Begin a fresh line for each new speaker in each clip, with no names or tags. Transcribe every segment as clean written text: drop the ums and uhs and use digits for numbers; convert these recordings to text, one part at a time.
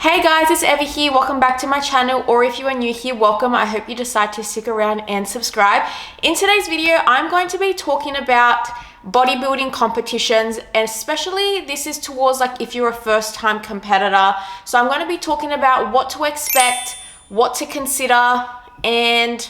Hey guys, it's Evie here. Welcome back to my channel, or if you are new here, welcome. I hope you decide to stick around and subscribe. In today's video, I'm going to be talking about bodybuilding competitions, and especially this is towards like if you're a first-time competitor. So I'm going to be talking about what to expect, what to consider, and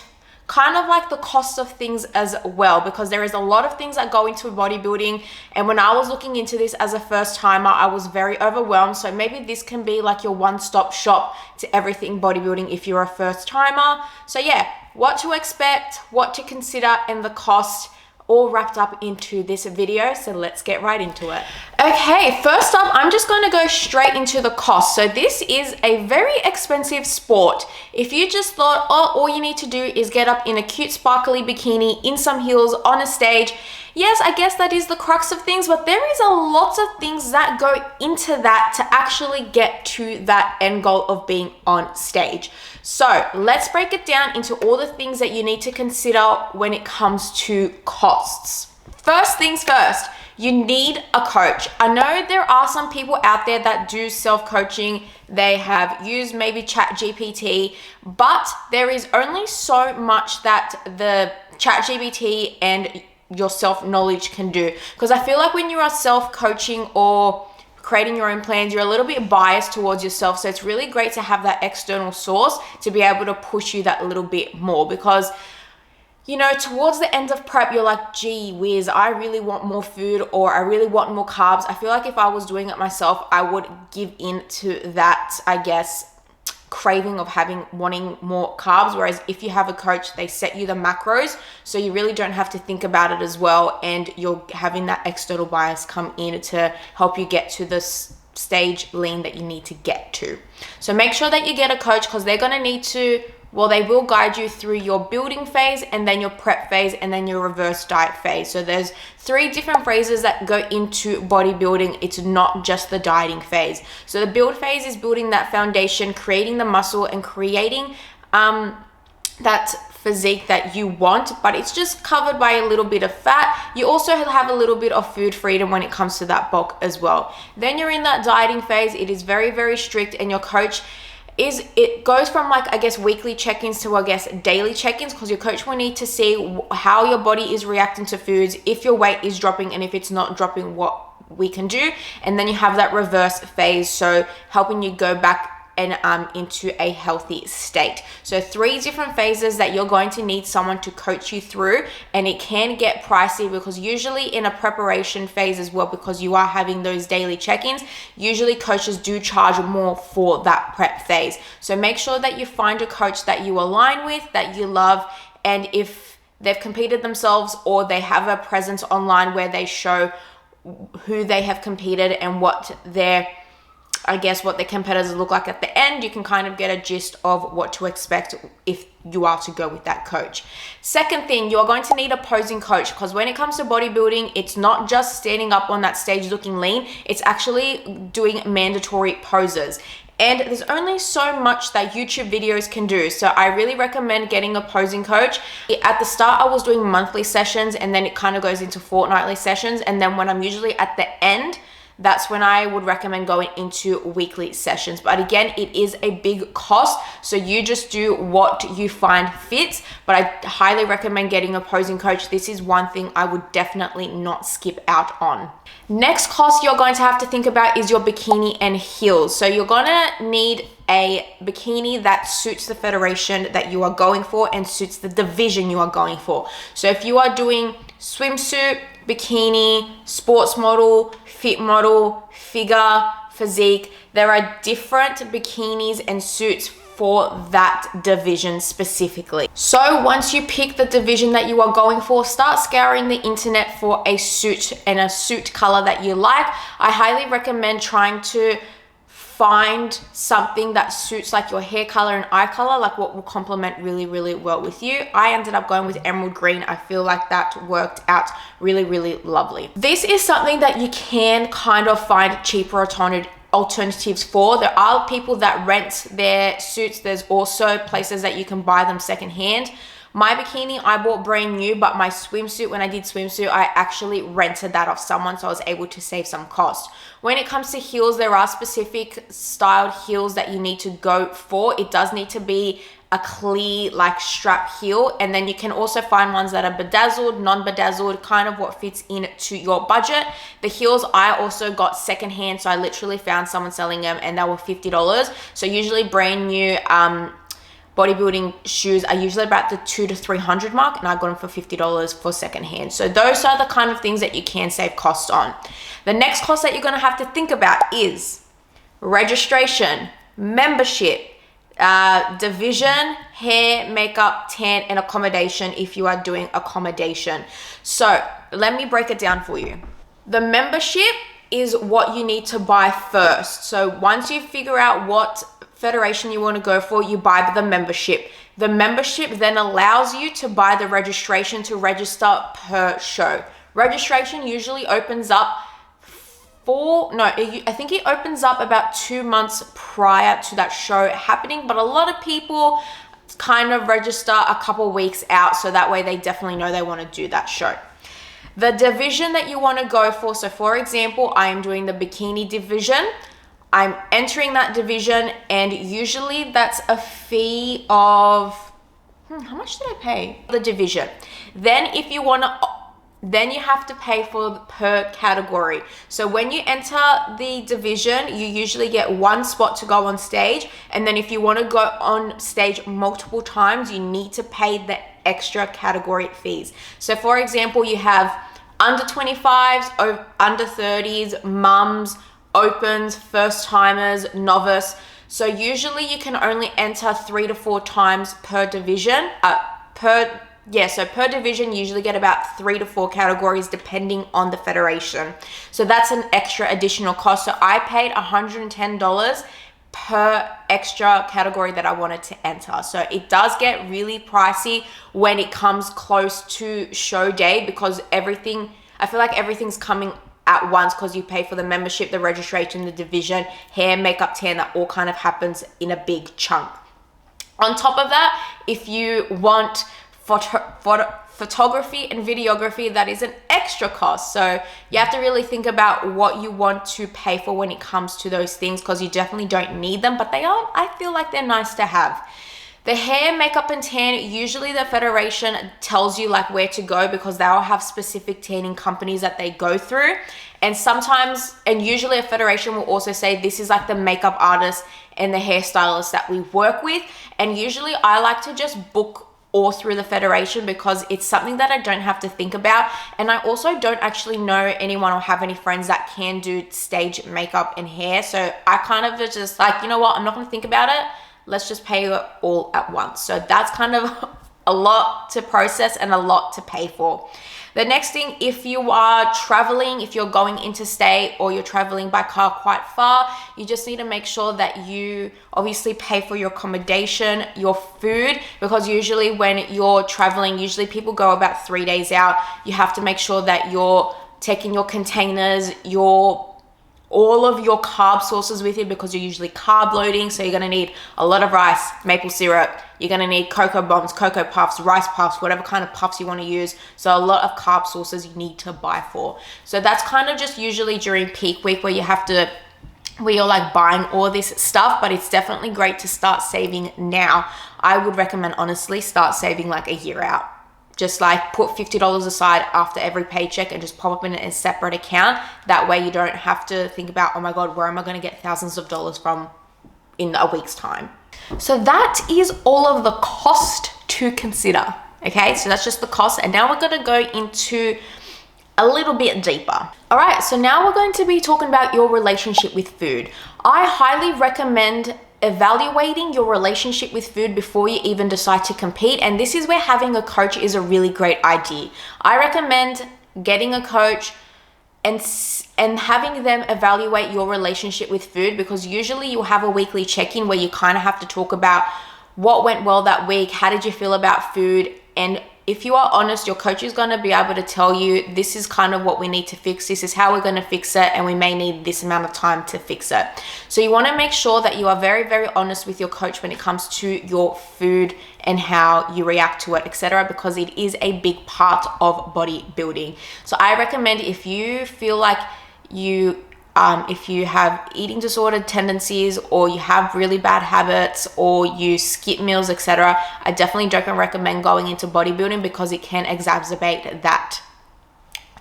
kind of like the cost of things as well, because there is a lot of things that go into bodybuilding. And when I was looking into this as a first timer, I was very overwhelmed. So maybe this can be like your one-stop shop to everything bodybuilding if you're a first timer. So yeah, what to expect, what to consider, and the cost, all wrapped up into this video. So let's get right into it. Okay, first up, I'm just going to go straight into the cost. So this is a very expensive sport. If you just thought, oh, all you need to do is get up in a cute sparkly bikini, in some heels, on a stage, yes, I guess that is the crux of things, but there is a lot of things that go into that to actually get to that end goal of being on stage. So let's break it down into all the things that you need to consider when it comes to costs. First things first, you need a coach. I know there are some people out there that do self-coaching. They have used maybe ChatGPT, but there is only so much that the ChatGPT and your self-knowledge can do. Because I feel like when you are self-coaching or creating your own plans, you're a little bit biased towards yourself. So it's really great to have that external source to be able to push you that little bit more, because you know, towards the end of prep, you're like, gee whiz, I really want more food, or I really want more carbs. I feel like if I was doing it myself, I would give in to that, I guess, craving of wanting more carbs. Whereas if you have a coach, they set you the macros, so you really don't have to think about it as well, and you're having that external bias come in to help you get to this stage lean that you need to get to. So make sure that you get a coach, because they're going to need to, well, they will guide you through your building phase, and then your prep phase, and then your reverse diet phase. So there's 3 different phases that go into bodybuilding. It's not just the dieting phase. So the build phase is building that foundation, creating the muscle, and creating that physique that you want, but it's just covered by a little bit of fat. You also have a little bit of food freedom when it comes to that bulk as well. Then you're in that dieting phase. It is very, very strict, and your coach it goes from like, I guess, weekly check-ins to, I guess, daily check-ins, because your coach will need to see how your body is reacting to foods, if your weight is dropping, and if it's not dropping, what we can do. And then you have that reverse phase, so helping you go back and into a healthy state. So 3 different phases that you're going to need someone to coach you through, and it can get pricey, because usually in a preparation phase as well, because you are having those daily check-ins, usually coaches do charge more for that prep phase. So make sure that you find a coach that you align with, that you love, and if they've competed themselves, or they have a presence online where they show who they have competed and what their competitors look like at the end, you can kind of get a gist of what to expect if you are to go with that coach. Second thing, you're going to need a posing coach, because when it comes to bodybuilding, it's not just standing up on that stage looking lean, it's actually doing mandatory poses. And there's only so much that YouTube videos can do. So I really recommend getting a posing coach. At the start, I was doing monthly sessions, and then it kind of goes into fortnightly sessions. And then when I'm usually at the end, that's when I would recommend going into weekly sessions. But again, it is a big cost, so you just do what you find fits. But I highly recommend getting a posing coach. This is one thing I would definitely not skip out on. Next cost you're going to have to think about is your bikini and heels. So you're gonna need a bikini that suits the federation that you are going for and suits the division you are going for. So if you are doing swimsuit, bikini, sports model, fit model, figure, physique, there are different bikinis and suits for that division specifically. So once you pick the division that you are going for, start scouring the internet for a suit and a suit color that you like. I highly recommend trying to find something that suits like your hair color and eye color, like what will complement really, really well with you. I ended up going with emerald green. I feel like that worked out really, really lovely. This is something that you can kind of find cheaper alternatives for. There are people that rent their suits. There's also places that you can buy them secondhand. My bikini I bought brand new, but my swimsuit, when I did swimsuit, I actually rented that off someone, so I was able to save some cost. When it comes to heels, there are specific styled heels that you need to go for. It does need to be a clear like strap heel, and then you can also find ones that are bedazzled, non-bedazzled, kind of what fits into your budget. The heels I also got secondhand, so I literally found someone selling them and they were $50. So usually brand new bodybuilding shoes are usually about the $200 to $300 mark, and I got them for $50 for secondhand. So those are the kind of things that you can save cost on. The next cost that you're going to have to think about is registration, membership, division, hair, makeup, tan, and accommodation if you are doing accommodation. So let me break it down for you. The membership is what you need to buy first. So once you figure out what federation you want to go for, you buy the membership. The membership then allows you to buy the registration to register per show. Registration usually opens up I think it opens up about 2 months prior to that show happening, but a lot of people kind of register a couple weeks out, so that way they definitely know they want to do that show. The division that you want to go for, so for example, I am doing the bikini division. I'm entering that division, and usually that's a fee of how much did I pay? The division. Then if you want to, then you have to pay for per category. So when you enter the division, you usually get one spot to go on stage, and then if you want to go on stage multiple times, you need to pay the extra category fees. So for example, you have under 25s, under 30s, mums, opens, first timers, novice. So usually you can only enter 3 to 4 times per division. So per division, you usually get about 3 to 4 categories depending on the federation. So that's an extra additional cost. So I paid $110 per extra category that I wanted to enter. So it does get really pricey when it comes close to show day, because I feel like everything's coming at once, because you pay for the membership, the registration, the division, hair, makeup, tan, that all kind of happens in a big chunk. On top of that, if you want photography and videography, that is an extra cost. So you have to really think about what you want to pay for when it comes to those things, because you definitely don't need them, but I feel like they're nice to have. The hair, makeup, and tan, usually the federation tells you like where to go, because they'll have specific tanning companies that they go through. And usually a federation will also say this is like the makeup artist and the hairstylist that we work with. And usually I like to just book all through the federation, because it's something that I don't have to think about. And I also don't actually know anyone or have any friends that can do stage makeup and hair. So I kind of just like, you know what, I'm not going to think about it. Let's just pay it all at once. So that's kind of a lot to process and a lot to pay for. The next thing, if you are traveling, if you're going interstate or you're traveling by car quite far, you just need to make sure that you obviously pay for your accommodation, your food, because usually when you're traveling, usually people go about 3 days out. You have to make sure that you're taking your containers, all of your carb sources with you, because you're usually carb loading. So you're going to need a lot of rice, maple syrup. You're going to need cocoa bombs, cocoa puffs, rice puffs, whatever kind of puffs you want to use. So a lot of carb sources you need to buy for. So that's kind of just usually during peak week where you're like buying all this stuff, but it's definitely great to start saving now. I would recommend, honestly, start saving like a year out. Just like put $50 aside after every paycheck and just pop up in a separate account. That way you don't have to think about, oh my God, where am I going to get thousands of dollars from in a week's time? So that is all of the cost to consider. Okay, so that's just the cost. And now we're going to go into a little bit deeper. All right, so now we're going to be talking about your relationship with food. I highly recommend evaluating your relationship with food before you even decide to compete. And this is where having a coach is a really great idea. I recommend getting a coach and having them evaluate your relationship with food, because usually you'll have a weekly check-in where you kind of have to talk about what went well that week, how did you feel about food, and if you are honest, your coach is going to be able to tell you, this is kind of what we need to fix, this is how we're going to fix it, and we may need this amount of time to fix it. So you want to make sure that you are very, very honest with your coach when it comes to your food and how you react to it, etc., because it is a big part of bodybuilding. So I recommend, if you feel like if you have eating disorder tendencies, or you have really bad habits, or you skip meals, etc., I definitely don't recommend going into bodybuilding, because it can exacerbate that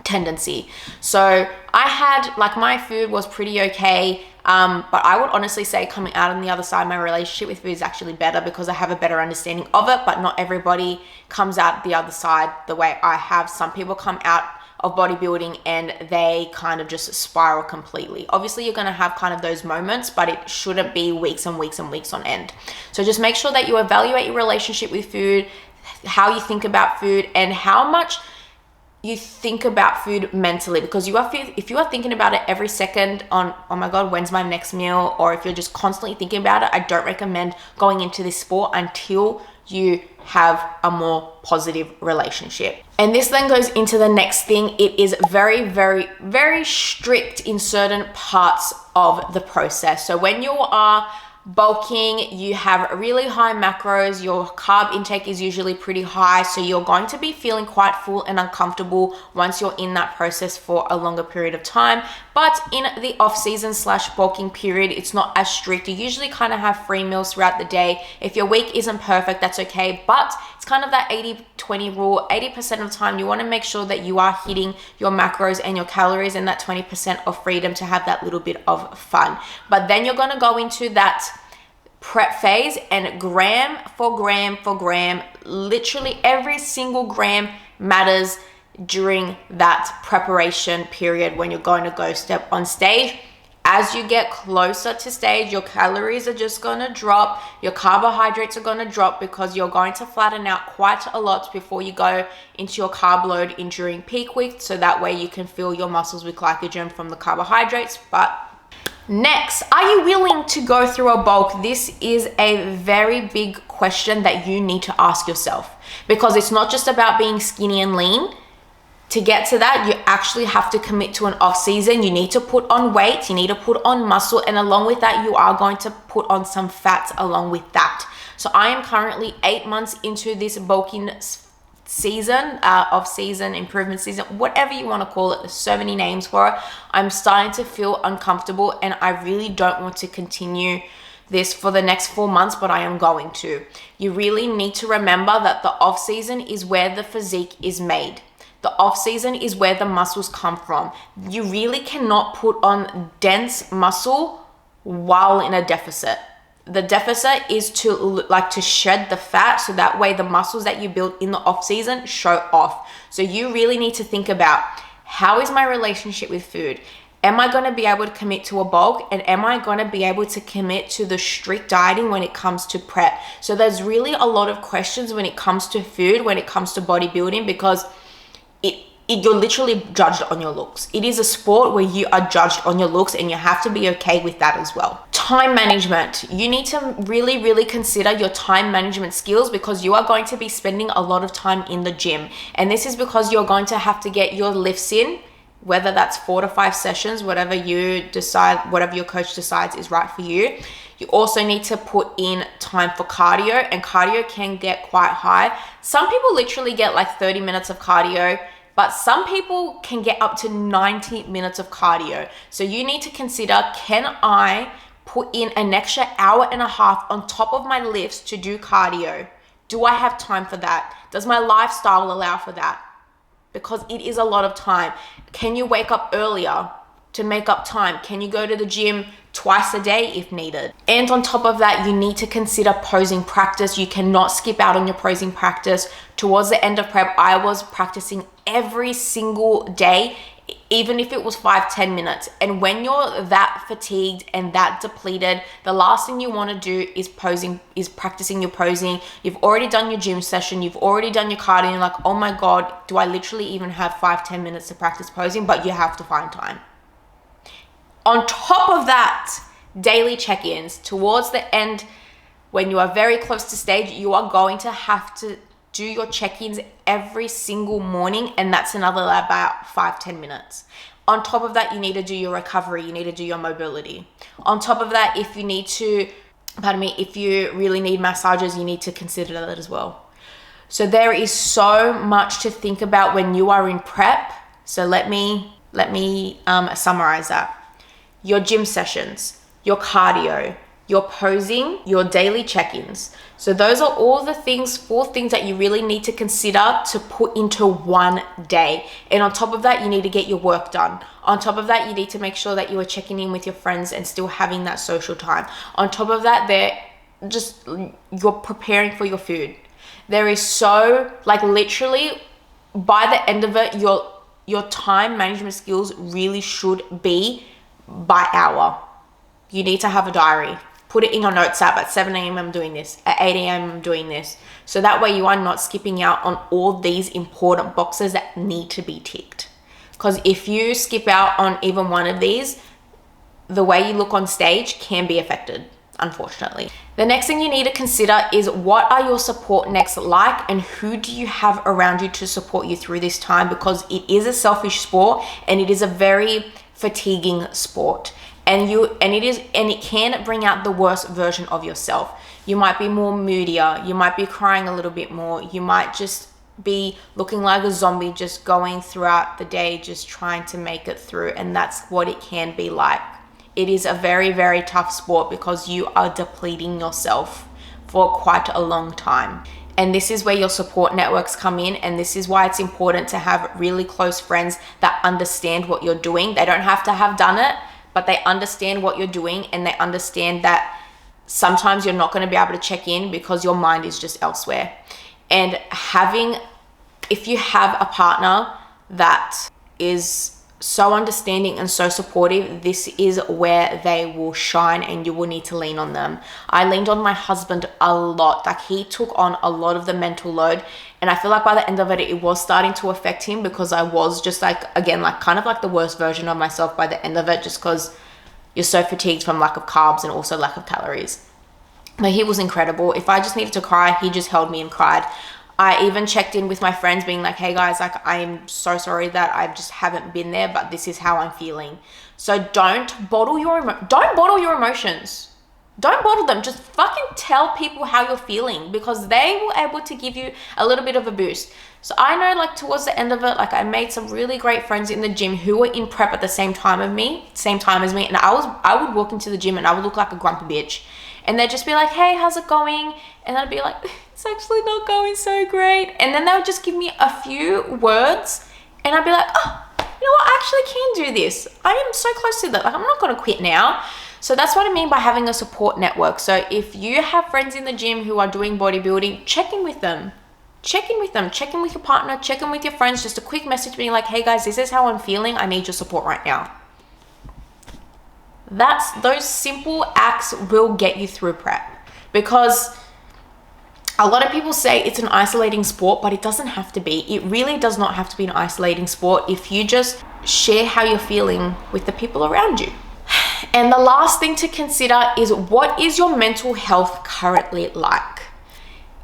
tendency. So I had, like, my food was pretty okay, but I would honestly say coming out on the other side, my relationship with food is actually better, because I have a better understanding of it. But not everybody comes out the other side the way I have. Some people come out of bodybuilding and they kind of just spiral completely. Obviously, you're going to have kind of those moments, but it shouldn't be weeks and weeks and weeks on end. So just make sure that you evaluate your relationship with food, how you think about food, and how much you think about food mentally. Because if you are thinking about it every second on, oh my God, when's my next meal? Or if you're just constantly thinking about it, I don't recommend going into this sport until you have a more positive relationship. And this then goes into the next thing. It is very, very, very strict in certain parts of the process. So when you are bulking, you have really high macros, your carb intake is usually pretty high, so you're going to be feeling quite full and uncomfortable once you're in that process for a longer period of time. But in the off-season / bulking period, it's not as strict. You usually kind of have free meals throughout the day. If your week isn't perfect, that's okay, but it's kind of that 80-20 rule. 80% of the time, you want to make sure that you are hitting your macros and your calories, and that 20% of freedom to have that little bit of fun. But then you're going to go into that prep phase, and gram for gram, literally every single gram matters during that preparation period when you're going to go step on stage. As you get closer to stage, your calories are just going to drop, your carbohydrates are going to drop, because you're going to flatten out quite a lot before you go into your carb load during peak week, so that way you can fill your muscles with glycogen from the carbohydrates. But next, are you willing to go through a bulk? This is a very big question that you need to ask yourself, because it's not just about being skinny and lean. To get to that, you actually have to commit to an off season. You need to put on weight, you need to put on muscle, and along with that, you are going to put on some fats along with that. So I am currently 8 months into this bulking season, off-season, improvement season, whatever you want to call it. There's so many names for it. I'm starting to feel uncomfortable, and I really don't want to continue this for the next 4 months, but I am going to. You really need to remember that the off-season is where the physique is made. The off-season is where the muscles come from. You really cannot put on dense muscle while in a deficit. The deficit is to shed the fat, so that way the muscles that you build in the off season show off. So you really need to think about, how is my relationship with food? Am I going to be able to commit to a bulk, and am I going to be able to commit to the strict dieting when it comes to prep? So there's really a lot of questions when it comes to food, when it comes to bodybuilding, because you're literally judged on your looks. It is a sport where you are judged on your looks, and you have to be okay with that as well. Time management. You need to really, really consider your time management skills, because you are going to be spending a lot of time in the gym. And this is because you're going to have to get your lifts in, whether that's 4 to 5 sessions, whatever you decide, whatever your coach decides is right for you. You also need to put in time for cardio, and cardio can get quite high. Some people literally get like 30 minutes of cardio, but some people can get up to 90 minutes of cardio. So you need to consider, can I put in an extra hour and a half on top of my lifts to do cardio? Do I have time for that? Does my lifestyle allow for that? Because it is a lot of time. Can you wake up earlier to make up time? Can you go to the gym twice a day if needed? And on top of that, you need to consider posing practice. You cannot skip out on your posing practice. Towards the end of prep, I was practicing every single day, even if it was 5-10 minutes. And when you're that fatigued and that depleted, the last thing you want to do is practicing your posing. You've already done your gym session, you've already done your cardio, and you're like, oh my God, do I literally even have 5-10 minutes to practice posing? But you have to find time. On top of that, daily check-ins. Towards the end, when you are very close to stage, you are going to have to do your check-ins every single morning, and that's another about 5-10 minutes. On top of that, you need to do your recovery, you need to do your mobility. On top of that, if you need to, if you really need massages, you need to consider that as well. So there is so much to think about when you are in prep. So let me summarize that. Your gym sessions, your cardio, your posing, your daily check-ins. So those are all the things, 4 things that you really need to consider to put into one day. And on top of that, you need to get your work done. On top of that, you need to make sure that you are checking in with your friends and still having that social time. On top of that, you're preparing for your food. There is so, like, literally by the end of it, your time management skills really should be by hour. You need to have a diary. Put it in your notes app. At 7 a.m. I'm doing this. At 8 a.m. I'm doing this. So that way you are not skipping out on all these important boxes that need to be ticked. Because if you skip out on even one of these, the way you look on stage can be affected, unfortunately. The next thing you need to consider is, what are your support necks like, and who do you have around you to support you through this time? Because it is a selfish sport, and it is a very fatiguing sport. And it can bring out the worst version of yourself. You might be more moodier, you might be crying a little bit more, you might just be looking like a zombie, just going throughout the day, just trying to make it through. And that's what it can be like. It is a very, very tough sport because you are depleting yourself for quite a long time. And this is where your support networks come in. And this is why it's important to have really close friends that understand what you're doing. They don't have to have done it, but they understand what you're doing, and they understand that sometimes you're not going to be able to check in because your mind is just elsewhere. And if you have a partner that is so understanding and so supportive, this is where they will shine, and you will need to lean on them. I leaned on my husband a lot. Like, he took on a lot of the mental load, and I feel like by the end of it, it was starting to affect him, because I was just like, again, like kind of like the worst version of myself by the end of it, just because you're so fatigued from lack of carbs and also lack of calories. But he was incredible. If I just needed to cry, he just held me and cried. I even checked in with my friends being like, hey guys, like, I am so sorry that I just haven't been there, but this is how I'm feeling. So don't bottle your emotions. Don't bottle them. Just fucking tell people how you're feeling, because they will able to give you a little bit of a boost. So I know, like, towards the end of it, like, I made some really great friends in the gym who were in prep at the same time as me. And I would walk into the gym and I would look like a grumpy bitch. And they'd just be like, hey, how's it going? And I'd be like, it's actually not going so great. And then they would just give me a few words, and I'd be like, oh, you know what? I actually can do this. I am so close to that. Like, I'm not going to quit now. So that's what I mean by having a support network. So if you have friends in the gym who are doing bodybuilding, check in with them. Check in with them. Check in with your partner. Check in with your friends. Just a quick message being like, hey guys, this is how I'm feeling. I need your support right now. Those simple acts will get you through prep, because a lot of people say it's an isolating sport, but it doesn't have to be. It really does not have to be an isolating sport if you just share how you're feeling with the people around you. And the last thing to consider is, what is your mental health currently like?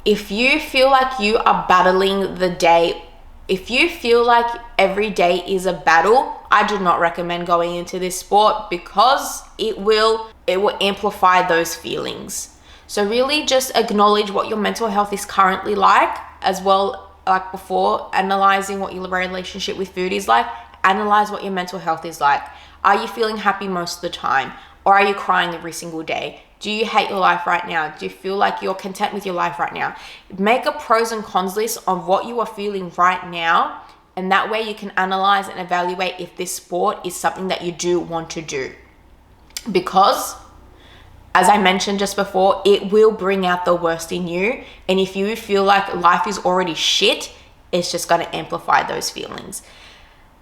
If you feel like you are battling the day, if you feel like every day is a battle, I do not recommend going into this sport, because it will amplify those feelings. So really just acknowledge what your mental health is currently like, as well, like before analyzing what your relationship with food is like. Analyze what your mental health is like. Are you feeling happy most of the time? Or are you crying every single day? Do you hate your life right now? Do you feel like you're content with your life right now? Make a pros and cons list of what you are feeling right now, and that way you can analyze and evaluate if this sport is something that you do want to do. Because, as I mentioned just before, it will bring out the worst in you. And if you feel like life is already shit, it's just going to amplify those feelings.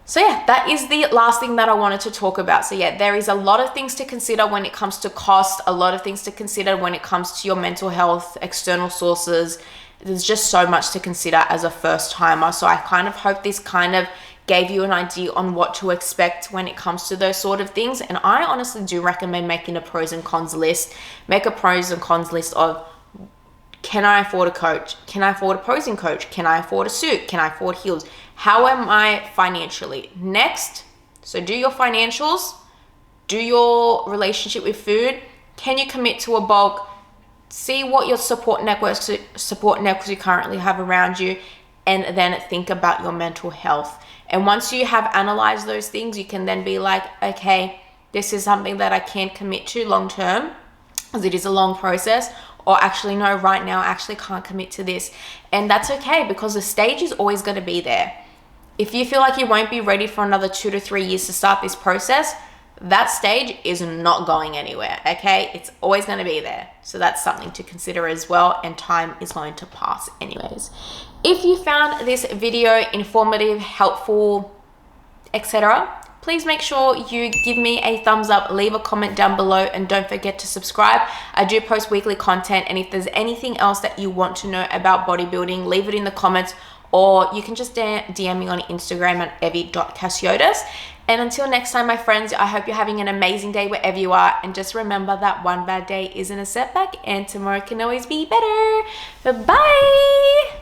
So yeah, that is the last thing that I wanted to talk about. So yeah, there is a lot of things to consider when it comes to cost, a lot of things to consider when it comes to your mental health, external sources. There's just so much to consider as a first timer. So I kind of hope this kind of gave you an idea on what to expect when it comes to those sort of things. And I honestly do recommend making a pros and cons list. Make a pros and cons list of Can I afford a coach? Can I afford a posing coach? Can I afford a suit? Can I afford heels? How am I financially? Next, so do your financials, do your relationship with food. Can you commit to a bulk? See what your support networks you currently have around you, and then think about your mental health. And once you have analyzed those things, you can then be like, okay, this is something that I can commit to long term, because it is a long process, or actually no, right now I actually can't commit to this. And that's okay, because the stage is always going to be there. If you feel like you won't be ready for another 2 to 3 years to start this process, that stage is not going anywhere, okay? It's always going to be there. So that's something to consider as well, and time is going to pass anyways. If you found this video informative, helpful, etc., please make sure you give me a thumbs up, leave a comment down below, and don't forget to subscribe. I do post weekly content, and if there's anything else that you want to know about bodybuilding, leave it in the comments, or you can just DM me on Instagram at evykassiotes. And until next time, my friends, I hope you're having an amazing day wherever you are. And just remember that one bad day isn't a setback, and tomorrow can always be better. Bye-bye.